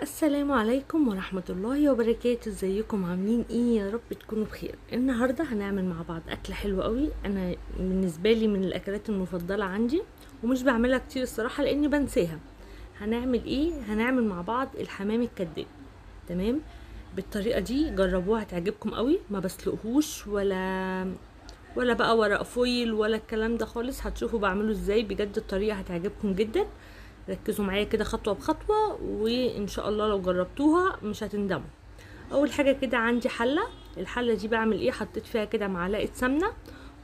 السلام عليكم ورحمة الله وبركاته. ازيكم عاملين ايه؟ يا رب تكونوا بخير. النهاردة هنعمل مع بعض اكلة حلوة قوي، انا بالنسبة لي من الاكلات المفضلة عندي، ومش بعملها كتير الصراحة لاني بنساها. هنعمل ايه؟ هنعمل مع بعض الحمام الكداب. تمام، بالطريقة دي جربوها هتعجبكم قوي. ما بسلقهوش ولا بقى ورق فويل ولا الكلام ده خالص. هتشوفوا بعمله ازاي، بجد الطريقة هتعجبكم جدا. ركزوا معايا كده خطوة بخطوة، وان شاء الله لو جربتوها مش هتندموا. اول حاجة كده عندي الحلة دي بعمل ايه؟ حطيت فيها كده معلقة سمنة،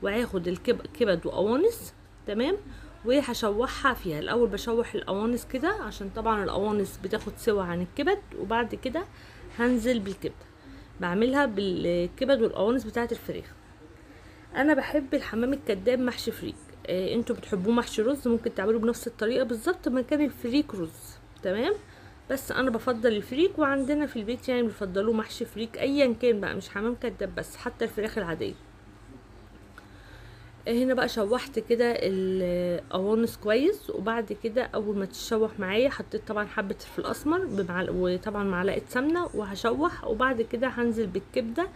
وهاخد كبد وقوانص. تمام، وهشوحها فيها. الاول بشوح القوانص كده عشان طبعا القوانص بتاخد سوا عن الكبد، وبعد كده هنزل بالكبده. بعملها بالكبد والقوانص بتاعه الفراخ. انا بحب الحمام الكداب محشي فريك. انتوا بتحبوه محشي رز، ممكن تعملوا بنفس الطريقه بالظبط مكان الفريك رز. تمام، بس انا بفضل الفريك، وعندنا في البيت يعني بيفضلوه محشي فريك ايا كان بقى، مش حمام كداب بس، حتى الفراخ العاديه. هنا بقى شوحت كده القوانص كويس، وبعد كده اول ما تتشوح معايا حطيت طبعا حبه فلفل اسمر وطبعا معلقه سمنه، وهشوح. وبعد كده هنزل بالكبده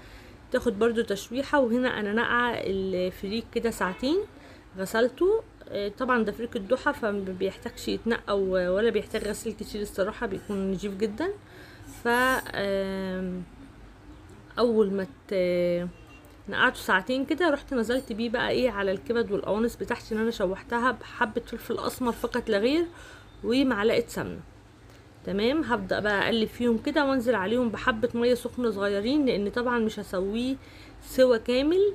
تاخد برضو تشويحه. وهنا انا نقعه الفريك كده ساعتين، غسلته. طبعا ده فريك الضحى فما بيحتاجش يتنقى ولا بيحتاج غسيل كتير الصراحه، بيكون نضيف جدا. ف اول ما نقعته ساعتين كده، رحت نزلت بيه بقى ايه على الكبد والقوانص بتاعتي اللي انا شوحتها بحبه فلفل اسمر فقط لا غير، ومعلقه سمنه. تمام، هبدا بقى اقلب فيهم كده وانزل عليهم بحبه ميه سخنه صغيرين، لان طبعا مش هسويه سوا كامل،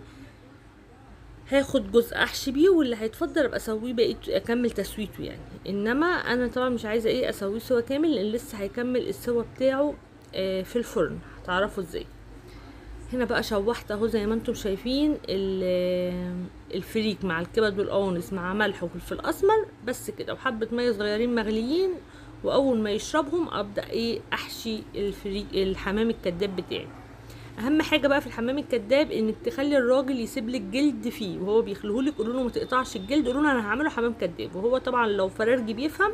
هاخد جزء احشي بيه واللي هيتفضل ابقى اسويه بقيت اكمل تسويته يعني. انما انا طبعا مش عايزه ايه اسويه سوا كامل، لان لسه هيكمل السوا بتاعه في الفرن. هتعرفوا ازاي. هنا بقى شوحت اهو زي ما انتم شايفين الفريك مع الكبد والقوانص مع ملح وفلفل اسمر بس كده، وحبه ميه صغيرين مغليين. واول ما يشربهم ابدا ايه احشي الحمام الكداب بتاعي. اهم حاجه بقى في الحمام الكداب انك تخلي الراجل يسيب لك جلد فيه، وهو بيخليهولك قولوا له ما تقطعش الجلد، قولوا له انا هعمله حمام كداب. وهو طبعا لو فرارجي بيفهم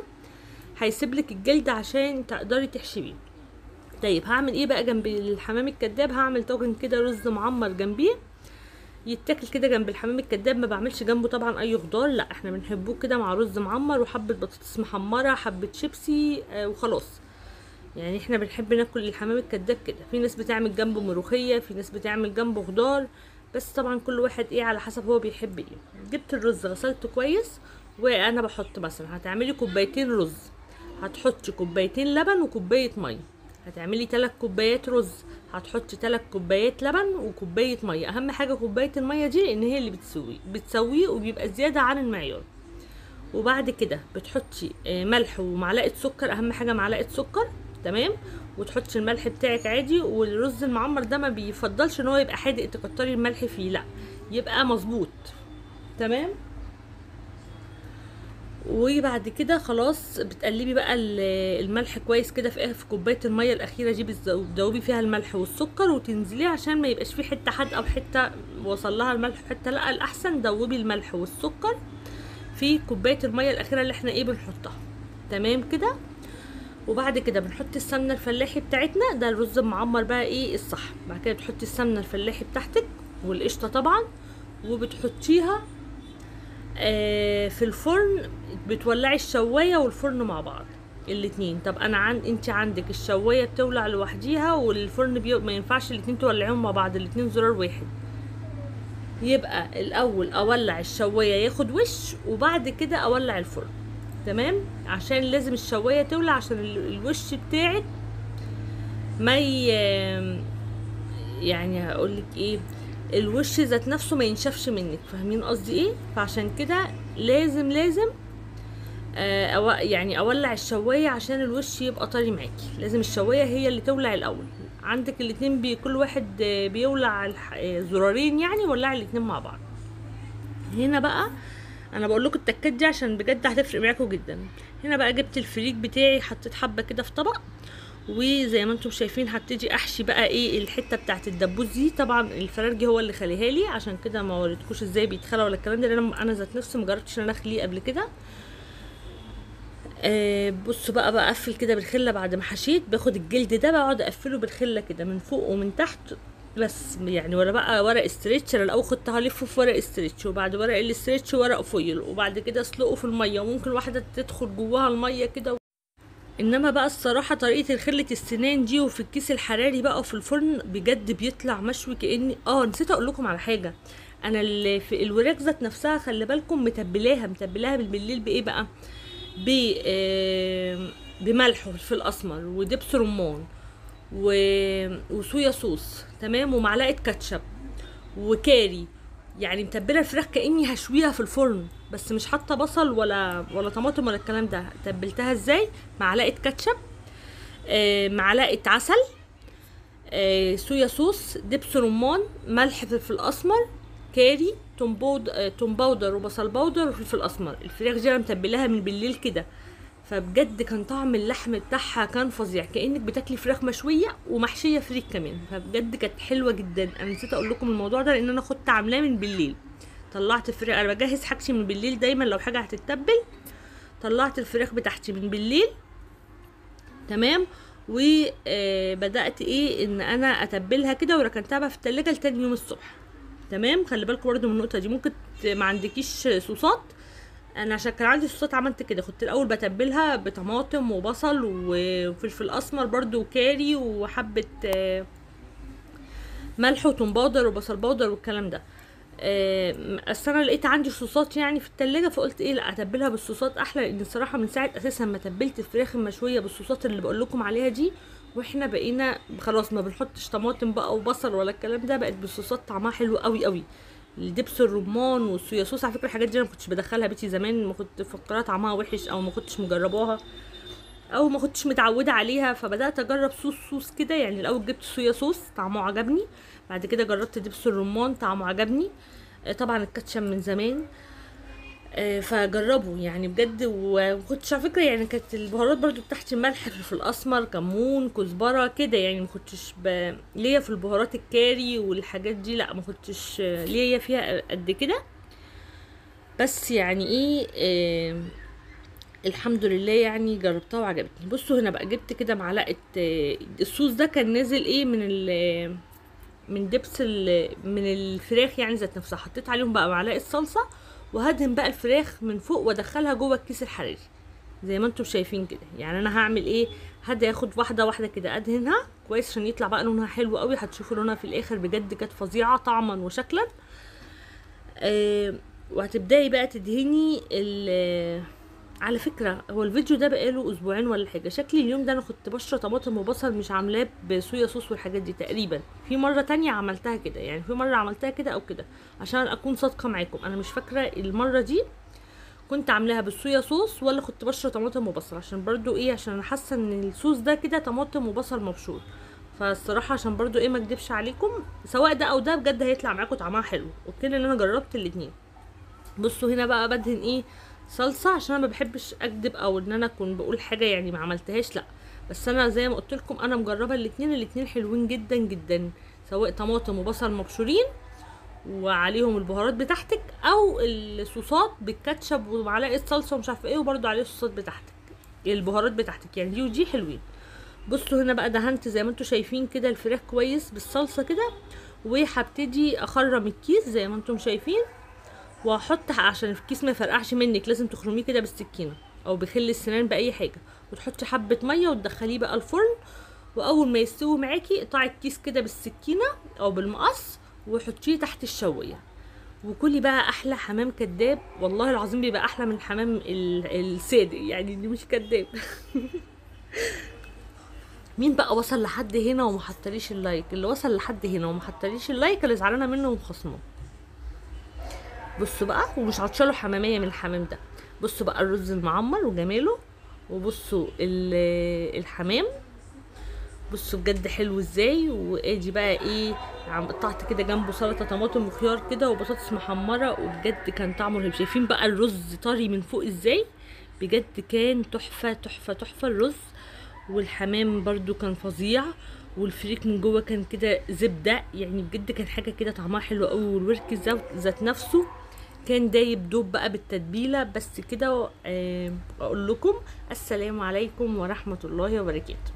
هيسيب لك الجلد عشان تقدري تحشي بيه. طيب هعمل ايه بقى جنب الحمام الكداب؟ هعمل طاجن كده رز معمر جنبيه، يتاكل كده جنب الحمام الكداب. ما بعملش جنبه طبعا اي خضار، لا احنا بنحبوه كده مع رز معمر وحبه بطاطس محمره، حبه شيبسي وخلاص. يعني احنا بنحب ناكل الحمام الكداب كده. في ناس بتعمل جنبه ملوخيه، في ناس بتعمل جنبه خضار، بس طبعا كل واحد ايه على حسب هو بيحب ايه. جبت الرز غسلته كويس، وانا بحط مثلا هتعملي كوبايتين رز، هتحطي كوبايتين لبن وكوبايه ميه. هتعملي 3 كوبايات رز، هتحطي 3 كوبايات لبن وكوبايه ميه. اهم حاجه كوبايه الميه دي، لان هي اللي بتسويه وبيبقى زياده عن المعيار. وبعد كده بتحطي ملح ومعلقه سكر، اهم حاجه معلقه سكر. تمام، وتحطي الملح بتاعك عادي. والرز المعمر ده ما بيفضلش ان هو يبقى حادق تكتري الملح فيه، لا يبقى مظبوط. تمام، وبعد كده خلاص بتقلبي بقى الملح كويس كده في كوبايه الميه الاخيره دي، بتدوبي فيها الملح والسكر وتنزليه عشان ما يبقاش فيه حته حادقه وحته وصل لها الملح وحته لا. الاحسن دوبي الملح والسكر في كوبايه الميه الاخيره اللي احنا ايه بنحطها. تمام كده، وبعد كده بنحط السمنه الفلاحي بتاعتنا. ده الرز المعمر بقى ايه الصح. بعد كده بتحطي السمنه الفلاحي بتاعتك والقشطه طبعا، وبتحطيها في الفرن. بتولعي الشوايه والفرن مع بعض الاتنين. طب انا انت عندك الشوايه بتولع لوحديها والفرن ما ينفعش الاتنين تولعيهم مع بعض، الاتنين زرار واحد. يبقى الاول اولع الشوايه ياخد وش، وبعد كده اولع الفرن. تمام، عشان لازم الشوايه تولع عشان الوش بتاعك ما يعني هقولك ايه، الوش ذات نفسه ما ينشفش منك. فاهمين قصدي ايه؟ فعشان كده لازم يعني اولع الشوايه عشان الوش يبقى طري معاكي. لازم الشوايه هي اللي تولع الاول. عندك الاتنين كل واحد بيولع زرارين، يعني ولعي الاتنين مع بعض. هنا بقى انا بقول لكم التكات دي عشان بجد هتفرق معاكم جدا. هنا بقى جبت الفريك بتاعي، حطيت حبه كده في طبق، وزي ما انتم شايفين هبتدي احشي بقى ايه الحته بتاعت الدبوس دي. طبعا الفرارجي هو اللي خليها لي، عشان كده ما وريتكوش ازاي بيتخلى ولا الكلام ده، لان انا ذات نفسي مجربتش ان انا اخليه قبل كده. بصوا بقى بقفل كده بالخله بعد ما حشيت، باخد الجلد ده بقعد اقفله بالخله كده من فوق ومن تحت بس، يعني ولا بقى ورق استريتش. انا الاول كنت هلفه في ورق استريتش، وبعد ورق الاستريتش ورق فويل، وبعد كده اسلقه في الميه، وممكن واحده تدخل جواها الميه كده. انما بقى الصراحه طريقه خله السنان دي وفي الكيس الحراري بقى وفي الفرن بجد بيطلع مشوي كاني نسيت اقول لكم على حاجه. انا اللي في الوراك ذات نفسها خلي بالكم متبلاها بالليل بايه بقى، ب بملح وفلفل اسمر ودبس رمان وصويا صوص، تمام، ومعلقه كاتشب وكاري. يعني متبله الفراخ كاني هشويها في الفرن، بس مش حاطه بصل ولا طماطم ولا الكلام ده. تبلتها ازاي؟ معلقه كاتشب، معلقه عسل، صويا صوص، دبس رمان، ملح، فلفل اسمر، كاري، توم باودر وبصل باودر وفلفل اسمر. الفراخ دي انا متبلاها من بالليل كده، فبجد كان طعم اللحم بتاعها كان فظيع، كانك بتاكلي فراخ مشويه ومحشيه فريك كمان. فبجد كانت حلوه جدا. انا نسيت اقول لكم الموضوع ده لان انا كنت عاملاه من بالليل. طلعت الفراخ، انا بجهز حاجتي من بالليل دايما لو حاجه هتتبل. طلعت الفراخ بتاعتي من بالليل، تمام، وبدات ان انا اتبلها كده وركنتها بقى في التلاجة لتاني يوم الصبح. تمام، خلي بالكم برده من النقطه دي. ممكن ما عندكيش صوصات، انا عشان كان عندي صوصات عملت كده. كنت الاول بتبلها بطماطم وبصل وفلفل اسمر برده وكاري وحبه ملح وتوم باودر وبصل باودر والكلام ده. اصل انا لقيت عندي صوصات يعني في التلاجة، فقلت لا اتبلها بالصوصات احلى. لان الصراحه من ساعه اساسا ما تبلت الفراخ المشويه بالصوصات اللي بقول لكم عليها دي، واحنا بقينا خلاص ما بنحطش طماطم بقى وبصل ولا الكلام ده، بقت بالصوصات طعمها حلو قوي قوي. الدبس الرمان والصويا صوص، على فكره الحاجات دي انا ما كنتش بدخلها بيتي زمان، ما كنت مفكرها طعمها وحش او ما كنتش مجرباها او ما كنتش متعوده عليها. فبدات اجرب صوص كده. يعني الاول جبت صويا صوص طعمه عجبني، بعد كده جربت دبس الرمان طعمه عجبني، طبعا الكاتشب من زمان. فجربوا يعني بجد. وكنتش على فكره يعني كانت البهارات برضو بتاعتي ملح، فلفل اسمر، كمون، كزبره كده. يعني ما كنتش ليا في البهارات الكاري والحاجات دي، لا ما كنتش ليا فيها قد كده. بس يعني الحمد لله يعني جربتها وعجبتني. بصوا هنا بقى جبت كده معلقه الصوص ده كان نازل من دبس من الفراخ يعني ذات نفسها. حطيت عليهم بقى معلقه صلصه، وهدهن بقى الفراخ من فوق وادخلها جوه الكيس الحراري زي ما انتم شايفين كده. يعني انا هعمل هاخد واحده كده ادهنها كويس عشان يطلع بقى لونها حلو قوي. هتشوفوا لونها في الاخر بجد كانت فظيعه طعما وشكلا. وهتبداي بقى تدهني على فكره هو الفيديو ده بقاله اسبوعين ولا حاجه. شكلي اليوم ده انا كنت بشره طماطم وبصل مش عاملاه بصويا صوص والحاجات دي تقريبا. في مره تانية عملتها كده، يعني في مره عملتها كده او كده، عشان اكون صادقه معاكم. انا مش فاكره المره دي كنت عاملاها بالصويا صوص ولا كنت بشره طماطم وبصل، عشان برضو عشان انا حاسه ان الصوص ده كده طماطم وبصل مبشور. فالصراحه عشان برضو ما اكدبش عليكم، سواء ده او ده بجد هيطلع معاكم طعمها حلو. اوكي، لان انا جربت الاتنين. بصوا هنا بقى بدهن صلصه، عشان انا ما بحبش اكدب او ان انا اكون بقول حاجه يعني ما عملتهاش، لا. بس انا زي ما قلت لكم انا مجربه الاتنين حلوين جدا جدا، سواء طماطم وبصل مبشورين وعليهم البهارات بتاعتك، او الصوصات بالكاتشب ومعلقه صلصه ومش عارفه وبرده عليه الصوصات بتاعتك البهارات بتاعتك، يعني دي ودي حلوين. بصوا هنا بقى دهنت زي ما انتم شايفين كده الفراخ كويس بالصلصه كده، وهبتدي اخرم الكيس زي ما انتم شايفين، وهحط عشان الكيس ما يفرقعش منك لازم تخرميه كده بالسكينه او بخل السنان باي حاجه، وتحطي حبه ميه وتدخليه بقى الفرن. واول ما يستوي معاكي اقطعي الكيس كده بالسكينه او بالمقص وحطيه تحت الشوايه، وكلي بقى احلى حمام كداب. والله العظيم بيبقى احلى من الحمام الصادق، يعني اللي مش كداب. مين بقى وصل لحد هنا وما حطليش اللايك؟ اللي وصل لحد هنا وما حطليش اللايك اللي زعلانه منه ومخصمه. بصوا بقى، ومش عطشاله حماميه من الحمام ده. بصوا بقى الرز المعمر وجماله، وبصوا الحمام، بصوا بجد حلو ازاي. وادي بقى قطعت كده جنبه سلطه طماطم وخيار كده وبطاطس محمره، وبجد كان طعمه رهيب. شايفين بقى الرز طري من فوق ازاي؟ بجد كان تحفه تحفه تحفه الرز. والحمام برضو كان فظيع، والفريك من جوه كان كده زبده، يعني بجد كان حاجه كده طعمها حلو قوي. والورك ذات نفسه كان دايب دوب بقى بالتتبيله. بس كده اقول لكم السلام عليكم ورحمه الله وبركاته.